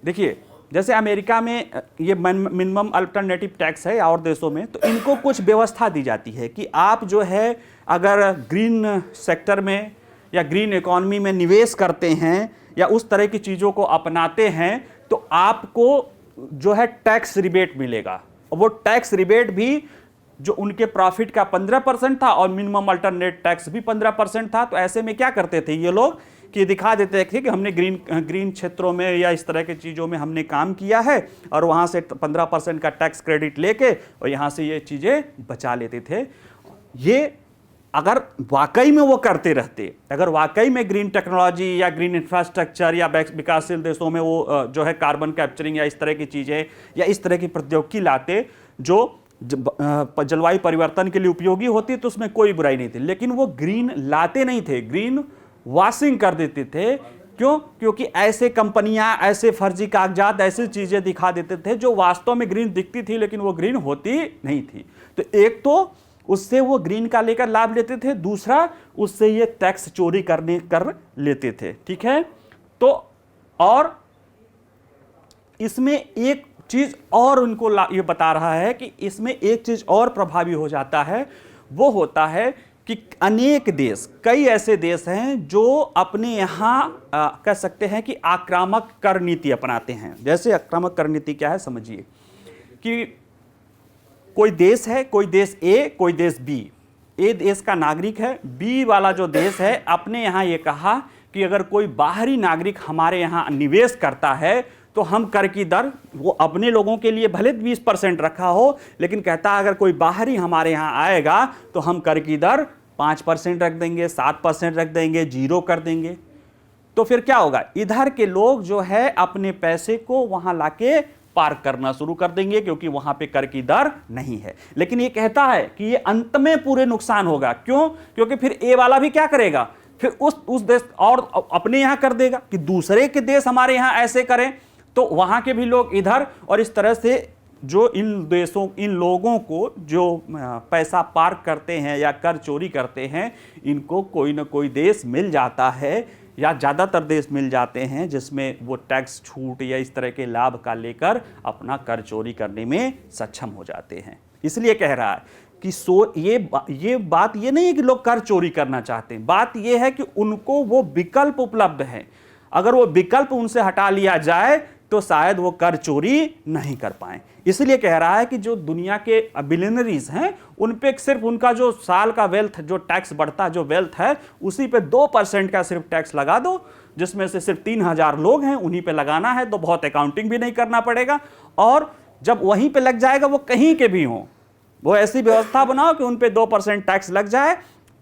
देखिए, जैसे अमेरिका में ये मिनिमम अल्टरनेटिव टैक्स है और देशों में, तो इनको कुछ व्यवस्था दी जाती है कि आप जो है अगर ग्रीन सेक्टर में या ग्रीन इकोनॉमी में निवेश करते हैं या उस तरह की चीज़ों को अपनाते हैं तो आपको जो है टैक्स रिबेट मिलेगा। और वो टैक्स रिबेट भी जो उनके प्रॉफिट का 15% था और मिनिमम अल्टरनेट टैक्स भी 15% था। तो ऐसे में क्या करते थे ये लोग कि दिखा देते थे कि हमने ग्रीन क्षेत्रों में या इस तरह की चीज़ों में हमने काम किया है और वहाँ से 15% का टैक्स क्रेडिट लेके और यहाँ से ये चीज़ें बचा लेते थे। ये अगर वाकई में वो करते रहते, अगर वाकई में ग्रीन टेक्नोलॉजी या ग्रीन इंफ्रास्ट्रक्चर या विकासशील देशों में वो जो है कार्बन कैप्चरिंग या इस तरह की चीज़ें या इस तरह की प्रौद्योगिकी लाते जो जलवायु परिवर्तन के लिए उपयोगी होती, तो उसमें कोई बुराई नहीं थी। लेकिन वो ग्रीन लाते नहीं थे, ग्रीन वॉशिंग कर देते थे। क्यों? क्योंकि ऐसे कंपनियां, ऐसे फर्जी कागजात, ऐसी चीजें दिखा देते थे जो वास्तव में ग्रीन दिखती थी लेकिन वो ग्रीन होती नहीं थी। तो एक तो उससे वो ग्रीन का लेकर लाभ लेते थे, दूसरा उससे ये टैक्स चोरी कर लेते थे। ठीक है, तो और इसमें एक चीज और उनको ये बता रहा है कि इसमें एक चीज और प्रभावी हो जाता है, वो होता है कि अनेक देश, कई ऐसे देश हैं जो अपने यहाँ कह सकते हैं कि आक्रामक कर नीति अपनाते हैं। जैसे आक्रामक कर नीति क्या है समझिए कि कोई देश है, कोई देश ए, कोई देश बी। ए देश का नागरिक है, बी वाला जो देश है अपने यहाँ ये कहा कि अगर कोई बाहरी नागरिक हमारे यहाँ निवेश करता है तो हम कर की दर वो अपने लोगों के लिए भले 20% रखा हो, लेकिन कहता है अगर कोई बाहरी हमारे यहाँ आएगा तो हम कर की दर 5% रख देंगे, 7% रख देंगे, 0 कर देंगे। तो फिर क्या होगा, इधर के लोग जो है अपने पैसे को वहाँ लाके पार्क करना शुरू कर देंगे क्योंकि वहाँ पे कर की दर नहीं है। लेकिन ये कहता है कि ये अंत में पूरे नुकसान होगा। क्यों? क्योंकि फिर ए वाला भी क्या करेगा, फिर उस देश और अपने यहाँ कर देगा कि दूसरे के देश हमारे यहाँ ऐसे करें तो वहाँ के भी लोग इधर, और इस तरह से जो इन लोगों को जो पैसा पार्क करते हैं या कर चोरी करते हैं, इनको कोई ना कोई देश मिल जाता है या ज़्यादातर देश मिल जाते हैं जिसमें वो टैक्स छूट या इस तरह के लाभ का लेकर अपना कर चोरी करने में सक्षम हो जाते हैं। इसलिए कह रहा है कि ये बात ये नहीं है कि लोग कर चोरी करना चाहते हैं, बात ये है कि उनको वो विकल्प उपलब्ध है। अगर वो विकल्प उनसे हटा लिया जाए तो शायद वो कर चोरी नहीं कर पाए। इसलिए कह रहा है कि जो दुनिया के बिलियनरीज हैं उन पे सिर्फ उनका जो साल का वेल्थ, जो टैक्स बढ़ता जो वेल्थ है, उसी पे 2% का सिर्फ टैक्स लगा दो, जिसमें से सिर्फ 3000 लोग हैं, उन्हीं पे लगाना है, तो बहुत अकाउंटिंग भी नहीं करना पड़ेगा। और जब वहीं पे लग जाएगा, वो कहीं के भी हों, वो ऐसी व्यवस्था बनाओ कि उन पे 2% टैक्स लग जाए,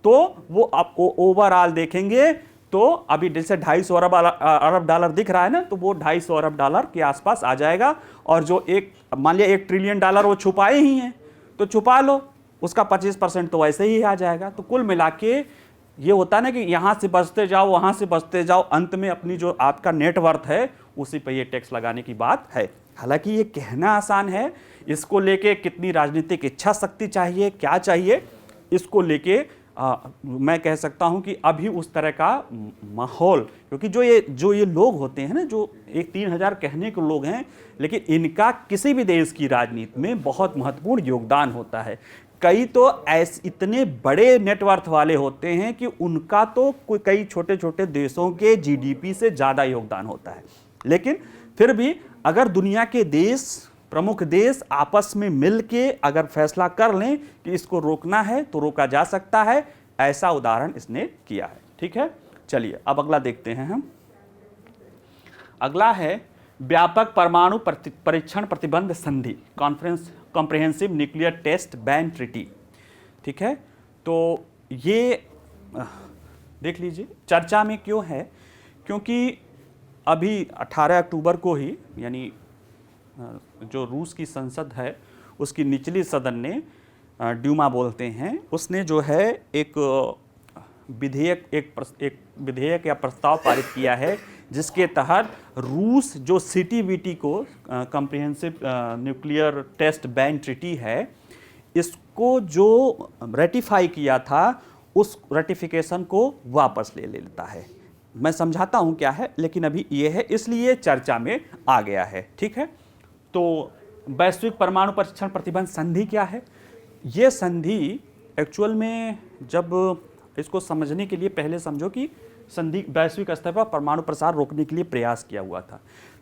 तो वो आपको ओवरऑल देखेंगे तो अभी जैसे 250 अरब डॉलर दिख रहा है ना, तो वो 250 अरब डॉलर के आसपास आ जाएगा। और जो मान लिया 1 ट्रिलियन डॉलर वो छुपाए ही हैं, तो छुपा लो, उसका 25% तो वैसे ही आ जाएगा। तो कुल मिला के ये होता है ना कि यहाँ से बचते जाओ, वहाँ से बचते जाओ, अंत में अपनी जो आपका नेटवर्थ है उसी पे ये टैक्स लगाने की बात है। हालांकि ये कहना आसान है, इसको लेके कितनी राजनीतिक इच्छा शक्ति चाहिए, क्या चाहिए, इसको लेके मैं कह सकता हूं कि अभी उस तरह का माहौल, क्योंकि जो ये लोग होते हैं ना, जो 3000 कहने के लोग हैं, लेकिन इनका किसी भी देश की राजनीति में बहुत महत्वपूर्ण योगदान होता है। कई तो ऐसे इतने बड़े नेटवर्थ वाले होते हैं कि उनका तो कई छोटे छोटे देशों के जीडीपी से ज़्यादा योगदान होता है। लेकिन फिर भी अगर दुनिया के देश, प्रमुख देश आपस में मिल के अगर फैसला कर लें कि इसको रोकना है तो रोका जा सकता है। ऐसा उदाहरण इसने किया है। ठीक है, चलिए अब अगला देखते हैं हम। अगला है व्यापक परमाणु परीक्षण प्रतिबंध संधि, comprehensive nuclear test ban treaty. ठीक है, तो ये देख लीजिए चर्चा में क्यों है, क्योंकि अभी 18 अक्टूबर को ही, यानी जो रूस की संसद है उसकी निचली सदन ने, ड्यूमा बोलते हैं, उसने जो है एक विधेयक या प्रस्ताव पारित किया है जिसके तहत रूस जो सीटीबीटी को, comprehensive nuclear test ban treaty है, इसको जो रेटिफाई किया था उस रेटिफिकेशन को वापस ले लेता है। मैं समझाता हूं क्या है, लेकिन अभी ये है, इसलिए चर्चा में आ गया है। ठीक है, तो वैश्विक परमाणु परीक्षण प्रतिबंध संधि क्या है? ये संधि एक्चुअल में, जब इसको समझने के लिए पहले समझो कि संधि वैश्विक स्तर पर परमाणु प्रसार रोकने के लिए प्रयास किया हुआ था।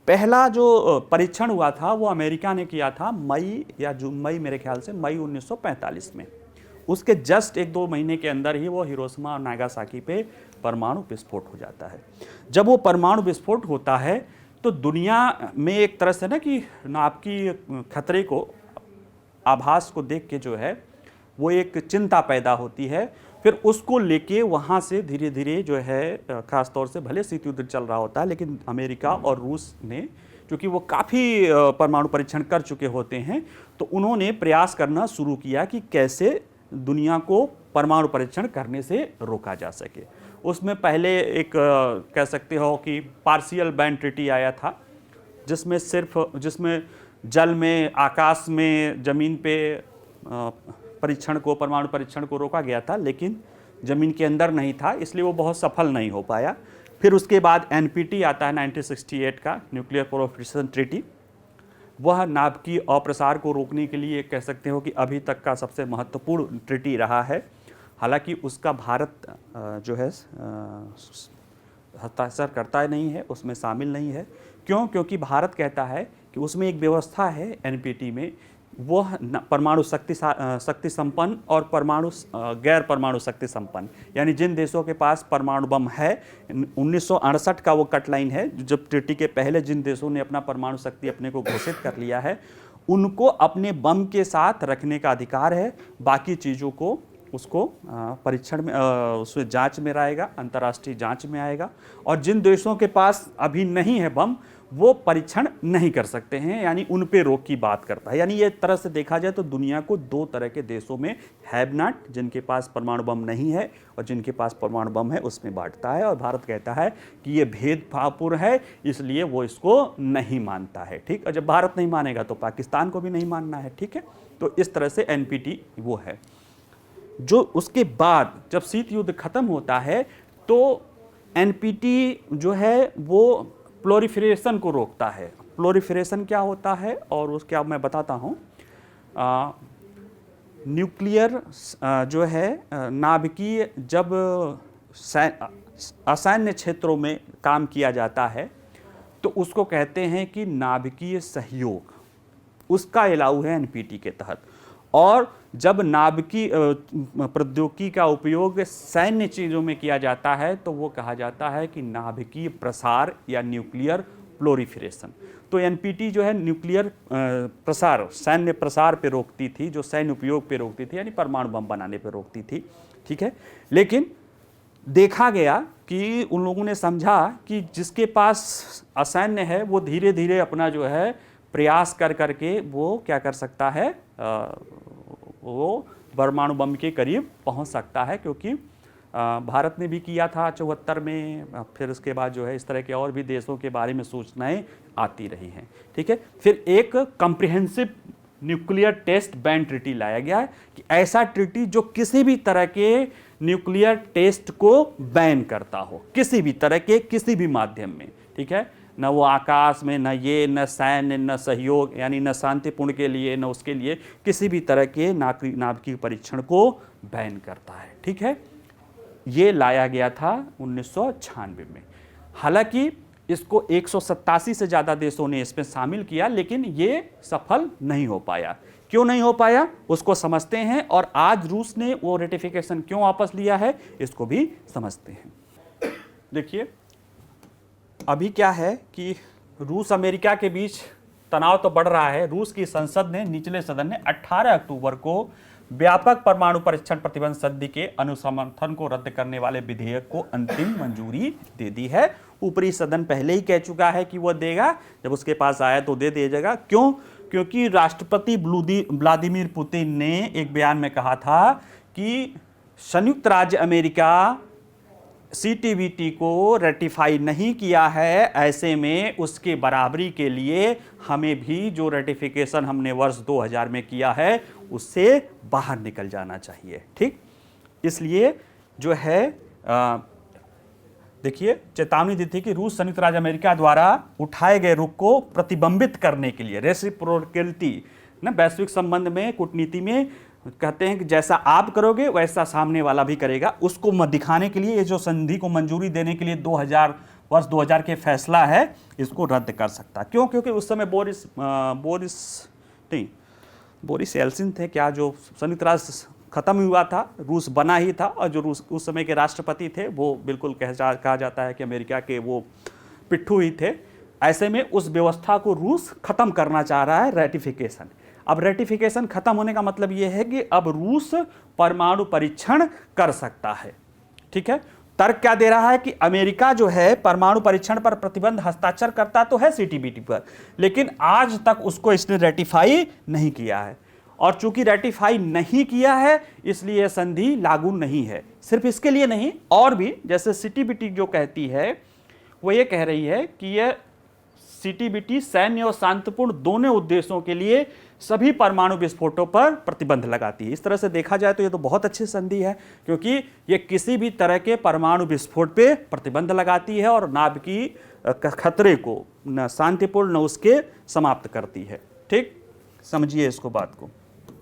पहला जो परीक्षण हुआ था वो अमेरिका ने किया था मई मेरे ख्याल से मई 1945 में। उसके जस्ट 1-2 महीने के अंदर ही वो हिरोशिमा और नागासाकी पे परमाणु विस्फोट हो जाता है। जब वो परमाणु विस्फोट होता है तो दुनिया में एक तरह से ना कि आपकी खतरे को, आभास को देख के जो है वो एक चिंता पैदा होती है। फिर उसको लेके वहाँ से धीरे धीरे जो है, ख़ास तौर से भले शीत युद्ध चल रहा होता है, लेकिन अमेरिका और रूस ने, क्योंकि वो काफ़ी परमाणु परीक्षण कर चुके होते हैं, तो उन्होंने प्रयास करना शुरू किया कि कैसे दुनिया को परमाणु परीक्षण करने से रोका जा सके। उसमें पहले एक कह सकते हो कि पार्शियल बैन ट्रीटी आया था, जिसमें जल में, आकाश में, ज़मीन पे परमाणु परीक्षण को रोका गया था, लेकिन ज़मीन के अंदर नहीं था, इसलिए वो बहुत सफल नहीं हो पाया। फिर उसके बाद एनपीटी आता है 1968 का, न्यूक्लियर प्रोलिफरेशन ट्रीटी। वह नाभ की अप्रसार को रोकने के लिए कह सकते हो कि अभी तक का सबसे महत्वपूर्ण ट्रीटी रहा है। हालांकि उसका भारत जो है हस्ताक्षर करता नहीं है, उसमें शामिल नहीं है। क्यों? क्योंकि भारत कहता है कि उसमें एक व्यवस्था है एनपीटी में, वह परमाणु शक्ति संपन्न और गैर परमाणु शक्ति संपन्न, यानी जिन देशों के पास परमाणु बम है, 1968 का वो कट लाइन है, जब ट्रीटी के पहले जिन देशों ने अपना परमाणु शक्ति अपने को घोषित कर लिया है, उनको अपने बम के साथ रखने का अधिकार है। बाकी चीज़ों को उसको परीक्षण में, उसमें जांच में आएगा, अंतर्राष्ट्रीय जांच में आएगा। और जिन देशों के पास अभी नहीं है बम, वो परीक्षण नहीं कर सकते हैं, यानी उन पे रोक की बात करता है। यानी ये तरह से देखा जाए तो दुनिया को 2 तरह के देशों में, हैव नॉट, जिनके पास परमाणु बम नहीं है, और जिनके पास परमाणु बम है, उसमें बांटता है। और भारत कहता है कि ये भेदभावपूर्ण है, इसलिए वो इसको नहीं मानता है। ठीक, और जब भारत नहीं मानेगा तो पाकिस्तान को भी नहीं मानना है। ठीक है, तो इस तरह से एनपीटी वो है। जो उसके बाद जब शीत युद्ध खत्म होता है तो एनपीटी जो है वो प्लोरिफरेशन को रोकता है। प्लोरिफरेशन क्या होता है और उसके अब मैं बताता हूँ। न्यूक्लियर जो है नाभिकीय, जब असैन्य क्षेत्रों में काम किया जाता है तो उसको कहते हैं कि नाभिकीय सहयोग, उसका अलाउ है एनपीटी के तहत। और जब नाभिकीय प्रौद्योगिकी का उपयोग सैन्य चीज़ों में किया जाता है तो वो कहा जाता है कि नाभिकीय प्रसार या न्यूक्लियर प्लोरिफरेशन। तो एनपीटी जो है न्यूक्लियर प्रसार, सैन्य प्रसार पे रोकती थी, जो सैन्य उपयोग पे रोकती थी, यानी परमाणु बम बनाने पे रोकती थी, ठीक है। लेकिन देखा गया कि उन लोगों ने समझा कि जिसके पास असैन्य है वो धीरे धीरे अपना जो है प्रयास कर करके वो क्या कर सकता है, वो परमाणु बम के करीब पहुंच सकता है। क्योंकि भारत ने भी किया था 74 में, फिर उसके बाद जो है इस तरह के और भी देशों के बारे में सूचनाएं आती रही हैं, ठीक है। फिर एक comprehensive nuclear test ban treaty लाया गया है कि ऐसा ट्रीटी जो किसी भी तरह के न्यूक्लियर टेस्ट को बैन करता हो, किसी भी तरह के किसी भी माध्यम में, ठीक है। न वो आकाश में, न ये, न सैन्य, न सहयोग, यानी न शांतिपूर्ण के लिए, न उसके लिए, किसी भी तरह के नाभिकीय परीक्षण को बैन करता है, ठीक है। ये लाया गया था 1996 में। हालांकि इसको 187 से ज़्यादा देशों ने इसमें शामिल किया, लेकिन ये सफल नहीं हो पाया। क्यों नहीं हो पाया उसको समझते हैं, और आज रूस ने वो रेटिफिकेशन क्यों वापस लिया है इसको भी समझते हैं। देखिए अभी क्या है कि रूस अमेरिका के बीच तनाव तो बढ़ रहा है। रूस की संसद ने, निचले सदन ने 18 अक्टूबर को व्यापक परमाणु परीक्षण प्रतिबंध संधि के अनुसमर्थन को रद्द करने वाले विधेयक को अंतिम मंजूरी दे दी है। ऊपरी सदन पहले ही कह चुका है कि वो देगा, जब उसके पास आया तो दे देगा। क्यों? क्योंकि राष्ट्रपति व्लादिमीर पुतिन ने एक बयान में कहा था कि संयुक्त राज्य अमेरिका सीटीबीटी को रेटिफाई नहीं किया है, ऐसे में उसके बराबरी के लिए हमें भी जो रेटिफिकेशन हमने वर्ष 2000 में किया है उससे बाहर निकल जाना चाहिए, ठीक। इसलिए जो है देखिए चेतावनी दी थी कि रूस संयुक्त राज्य अमेरिका द्वारा उठाए गए रुख को प्रतिबंधित करने के लिए, रेसिप्रोकलिटी ना वैश्विक संबंध में, कूटनीति में कहते हैं कि जैसा आप करोगे वैसा सामने वाला भी करेगा, उसको दिखाने के लिए ये जो संधि को मंजूरी देने के लिए वर्ष 2000 के फैसला है, इसको रद्द कर सकता। क्यों? क्योंकि उस समय बोरिस येल्सिन थे क्या, जो संयुक्त राष्ट्र खत्म हुआ था, रूस बना ही था, और जो रूस उस समय के राष्ट्रपति थे वो बिल्कुल कहा जाता है कि अमेरिका के वो पिट्ठू ही थे। ऐसे में उस व्यवस्था को रूस खत्म करना चाह रहा है, रेटिफिकेशन। अब रेटिफिकेशन खत्म होने का मतलब यह है कि अब रूस परमाणु परीक्षण कर सकता है, ठीक है। तर्क क्या दे रहा है कि अमेरिका जो है परमाणु परीक्षण पर प्रतिबंध हस्ताक्षर करता तो है सीटीबीटी पर, लेकिन आज तक उसको इसने रेटिफाई नहीं किया है, और चूंकि रेटिफाई नहीं किया है इसलिए यह संधि लागू नहीं है। सिर्फ इसके लिए नहीं, और भी, जैसे सीटीबीटी जो कहती है वो ये कह रही है कि यह सीटीबीटी सैन्य और शांतिपूर्ण दोनों उद्देश्यों के लिए सभी परमाणु विस्फोटों पर प्रतिबंध लगाती है। इस तरह से देखा जाए तो ये तो बहुत अच्छी संधि है, क्योंकि ये किसी भी तरह के परमाणु विस्फोट पे प्रतिबंध लगाती है और नाभिकीय खतरे को न शांतिपूर्ण न उसके समाप्त करती है, ठीक। समझिए इसको, बात को।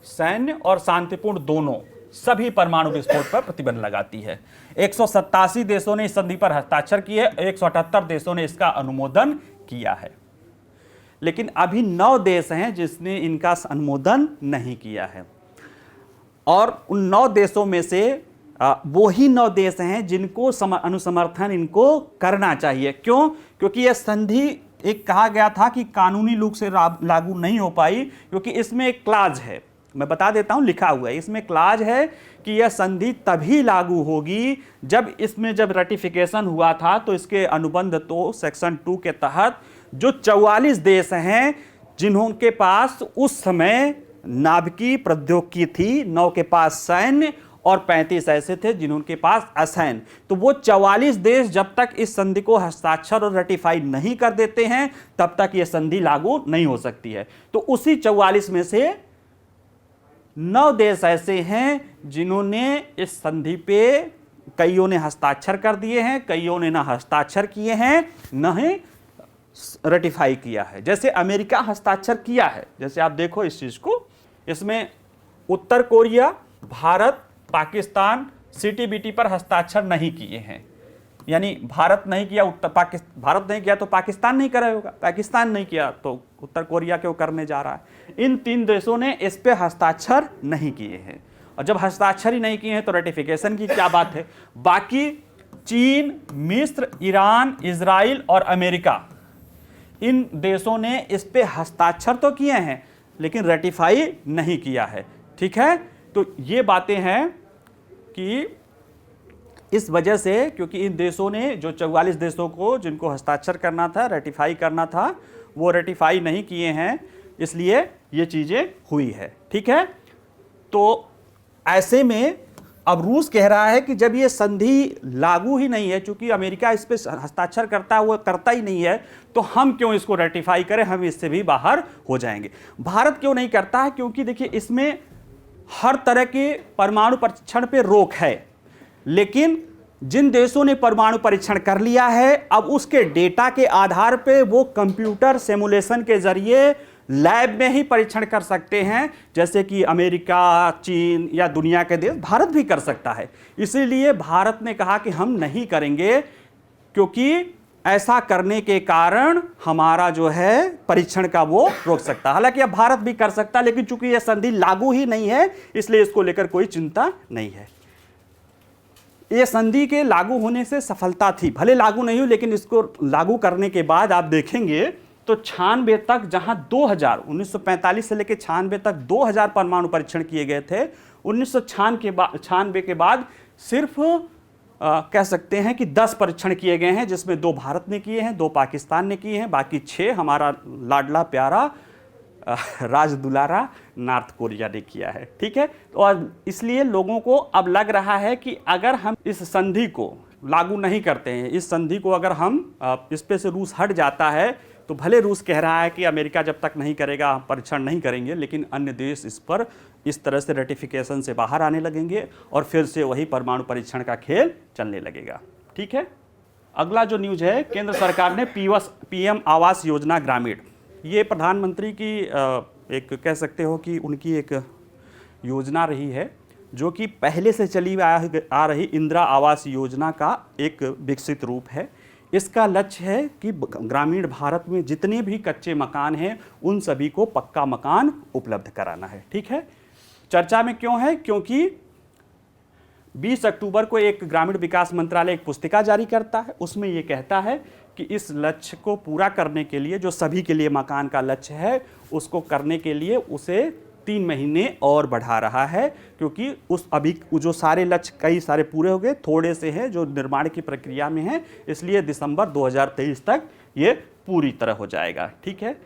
सैन्य और शांतिपूर्ण दोनों सभी परमाणु विस्फोट पर प्रतिबंध लगाती है। 187 देशों ने इस संधि पर हस्ताक्षर किए, 178 देशों ने इसका अनुमोदन किया है, लेकिन अभी 9 देश हैं जिसने इनका अनुमोदन नहीं किया है, और उन 9 देशों में से वो ही 9 देश हैं जिनको अनुसमर्थन इनको करना चाहिए। क्यों? क्योंकि यह संधि एक कहा गया था कि कानूनी रूप से लागू नहीं हो पाई, क्योंकि इसमें एक क्लाज है, मैं बता देता हूं, लिखा हुआ है इसमें क्लाज है कि यह संधि तभी लागू होगी जब रेटिफिकेशन हुआ था तो इसके अनुबंध तो सेक्शन 2 के तहत जो 44 देश हैं जिन्हों के पास उस समय नाभिकीय प्रौद्योगिकी थी, 9 के पास सैन्य और 35 ऐसे थे जिन्होंके पास असैन्य, तो वो 44 देश जब तक इस संधि को हस्ताक्षर और रेटिफाई नहीं कर देते हैं तब तक यह संधि लागू नहीं हो सकती है। तो उसी 44 में से 9 देश ऐसे हैं जिन्होंने इस संधि पे कईयों ने हस्ताक्षर कर दिए हैं, कईयों ने ना हस्ताक्षर किए हैं, न ही रेटिफाई किया है। जैसे अमेरिका हस्ताक्षर किया है, जैसे आप देखो इस चीज को, इसमें उत्तर कोरिया, भारत, पाकिस्तान CTBT पर हस्ताक्षर नहीं किए हैं। यानी भारत नहीं किया, भारत नहीं किया तो पाकिस्तान नहीं करा होगा, पाकिस्तान नहीं किया तो उत्तर कोरिया क्यों करने जा रहा है। इन 3 देशों ने इस पे हस्ताक्षर नहीं किए हैं, और जब हस्ताक्षर ही नहीं किए हैं तो रेटिफिकेशन की क्या बात है। बाकी चीन, मिस्र, ईरान, इजराइल और अमेरिका, इन देशों ने इस पे हस्ताक्षर तो किए हैं लेकिन रेटिफाई नहीं किया है। ठीक है, तो ये बातें हैं कि इस वजह से, क्योंकि इन देशों ने जो 44 देशों को जिनको हस्ताक्षर करना था, रेटिफाई करना था, वो रेटिफाई नहीं किए हैं, इसलिए ये चीज़ें हुई है। ठीक है, तो ऐसे में अब रूस कह रहा है कि जब ये संधि लागू ही नहीं है, चूंकि अमेरिका इस पर हस्ताक्षर करता है, वो करता ही नहीं है, तो हम क्यों इसको रेटिफाई करें, हम इससे भी बाहर हो जाएंगे। भारत क्यों नहीं करता है, क्योंकि देखिए इसमें हर तरह के परमाणु परीक्षण पे रोक है, लेकिन जिन देशों ने परमाणु परीक्षण कर लिया है, अब उसके डेटा के आधार पे वो कंप्यूटर सिमुलेशन के जरिए लैब में ही परीक्षण कर सकते हैं, जैसे कि अमेरिका, चीन या दुनिया के देश, भारत भी कर सकता है। इसीलिए भारत ने कहा कि हम नहीं करेंगे, क्योंकि ऐसा करने के कारण हमारा जो है परीक्षण का वो रोक सकता है। हालांकि अब भारत भी कर सकता है, लेकिन चूंकि यह संधि लागू ही नहीं है, इसलिए इसको लेकर कोई चिंता नहीं है। ये संधि के लागू होने से सफलता थी, भले लागू नहीं हुई, लेकिन इसको लागू करने के बाद आप देखेंगे तो 96 तक, जहां 1945 से लेकर 96 तक 2000 परमाणु परीक्षण किए गए थे, 1996 के बाद सिर्फ कह सकते हैं कि 10 परीक्षण किए गए हैं, जिसमें 2 भारत ने किए हैं, 2 पाकिस्तान ने किए हैं, बाकी 6 हमारा लाडला प्यारा राज दुलारा नॉर्थ कोरिया ने किया है। ठीक है, और इसलिए लोगों को अब लग रहा है कि अगर हम इस संधि को लागू नहीं करते हैं, इस संधि को अगर हम इस पे से रूस हट जाता है, तो भले रूस कह रहा है कि अमेरिका जब तक नहीं करेगा परीक्षण नहीं करेंगे, लेकिन अन्य देश इस पर इस तरह से रेटिफिकेशन से बाहर आने लगेंगे और फिर से वही परमाणु परीक्षण का खेल चलने लगेगा। ठीक है, अगला जो न्यूज है, केंद्र सरकार ने PM आवास योजना ग्रामीण, ये प्रधानमंत्री की एक कह सकते हो कि उनकी एक योजना रही है, जो कि पहले से चली आ रही इंदिरा आवास योजना का एक विकसित रूप है। इसका लक्ष्य है कि ग्रामीण भारत में जितने भी कच्चे मकान हैं, उन सभी को पक्का मकान उपलब्ध कराना है। ठीक है, चर्चा में क्यों है, क्योंकि 20 अक्टूबर को एक ग्रामीण विकास मंत्रालय एक पुस्तिका जारी करता है, उसमें ये कहता है कि इस लक्ष्य को पूरा करने के लिए, जो सभी के लिए मकान का लक्ष्य है, उसको करने के लिए उसे 3 महीने और बढ़ा रहा है, क्योंकि अभी जो सारे लक्ष्य कई सारे पूरे हो गए, थोड़े से हैं जो निर्माण की प्रक्रिया में हैं, इसलिए दिसंबर 2023 तक ये पूरी तरह हो जाएगा। ठीक है,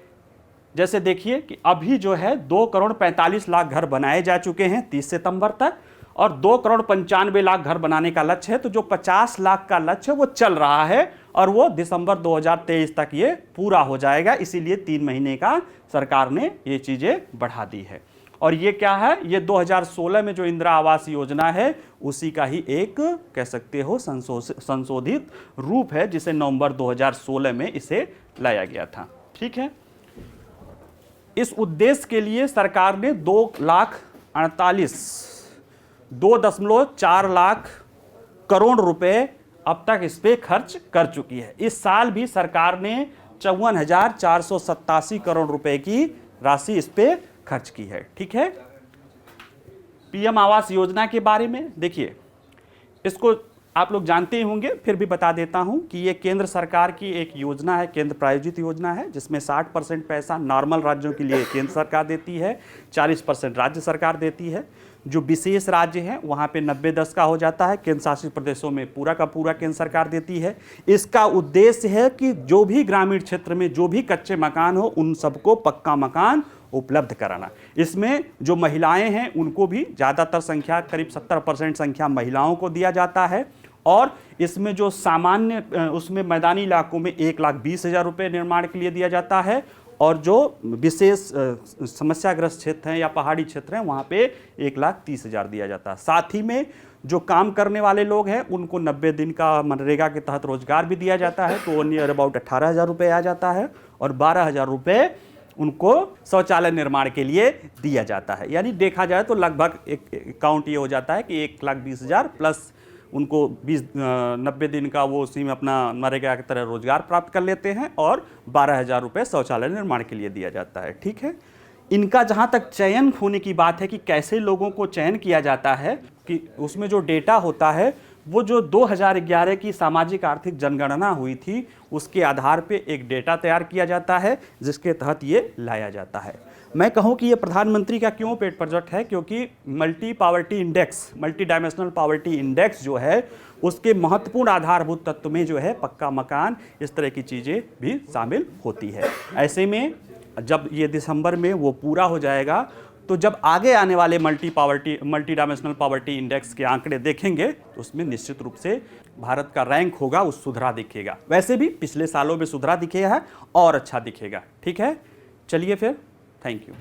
जैसे देखिए कि अभी जो है 2,45,00,000 घर बनाए जा चुके हैं 30 सितंबर तक, और 2,95,00,000 घर बनाने का लक्ष्य है, तो जो 50 लाख का लक्ष्य है वो चल रहा है, और वो दिसंबर 2023 तक ये पूरा हो जाएगा। इसीलिए 3 महीने का सरकार ने ये चीज़ें बढ़ा दी है। और ये क्या है, ये 2016 में जो इंदिरा आवास योजना है, उसी का ही एक कह सकते हो संशोधित रूप है, जिसे नवंबर 2016 में इसे लाया गया था। ठीक है, इस उद्देश्य के लिए सरकार ने 2,48,2.4 लाख करोड़ रुपए अब तक इस पे खर्च कर चुकी है। इस साल भी सरकार ने 54,487 करोड़ रुपए की राशि इस पे खर्च की है। ठीक है, PM आवास योजना के बारे में देखिए, इसको आप लोग जानते ही होंगे, फिर भी बता देता हूं कि ये केंद्र सरकार की एक योजना है, केंद्र प्रायोजित योजना है, जिसमें 60% पैसा नॉर्मल राज्यों के लिए केंद्र सरकार देती है, 40% राज्य सरकार देती है। जो विशेष राज्य हैं वहाँ पे 90-10 का हो जाता है, केंद्र शासित प्रदेशों में पूरा का पूरा केंद्र सरकार देती है। इसका उद्देश्य है कि जो भी ग्रामीण क्षेत्र में जो भी कच्चे मकान हो, उन सबको पक्का मकान उपलब्ध कराना। इसमें जो महिलाएं हैं उनको भी ज़्यादातर संख्या, करीब 70% संख्या महिलाओं को दिया जाता है, और इसमें जो सामान्य उसमें मैदानी इलाकों में 1,20,000 रुपये निर्माण के लिए दिया जाता है, और जो विशेष समस्याग्रस्त क्षेत्र हैं या पहाड़ी क्षेत्र हैं वहाँ पे 1,30,000 दिया जाता है। साथ ही में जो काम करने वाले लोग हैं उनको 90 दिन का मनरेगा के तहत रोजगार भी दिया जाता है, तो नियर अबाउट 18,000 रुपये आ जाता है, और 12,000 रुपये उनको शौचालय निर्माण के लिए दिया जाता है। यानी देखा जाए तो लगभग एक काउंट ये हो जाता है कि 1,20,000 प्लस उनको 90 दिन का वो उसी में अपना मनरेगा की तरह रोजगार प्राप्त कर लेते हैं, और 12,000 रुपये शौचालय निर्माण के लिए दिया जाता है। ठीक है, इनका जहाँ तक चयन होने की बात है कि कैसे लोगों को चयन किया जाता है, कि उसमें जो डेटा होता है वो जो 2011 की सामाजिक आर्थिक जनगणना हुई थी उसके आधार पे एक डेटा तैयार किया जाता है, जिसके तहत ये लाया जाता है। मैं कहूँ कि ये प्रधानमंत्री का क्यों पेट प्रोजेक्ट है, क्योंकि multi poverty index, multi dimensional poverty index जो है उसके महत्वपूर्ण आधारभूत तत्व में जो है पक्का मकान, इस तरह की चीज़ें भी शामिल होती है। ऐसे में जब ये दिसंबर में वो पूरा हो जाएगा, तो जब आगे आने वाले मल्टी डायमेंशनल पावर्टी इंडेक्स के आंकड़े देखेंगे तो उसमें निश्चित रूप से भारत का रैंक होगा वो सुधरा दिखेगा। वैसे भी पिछले सालों में सुधरा दिखेगा है और अच्छा दिखेगा। ठीक है, चलिए फिर, थैंक यू।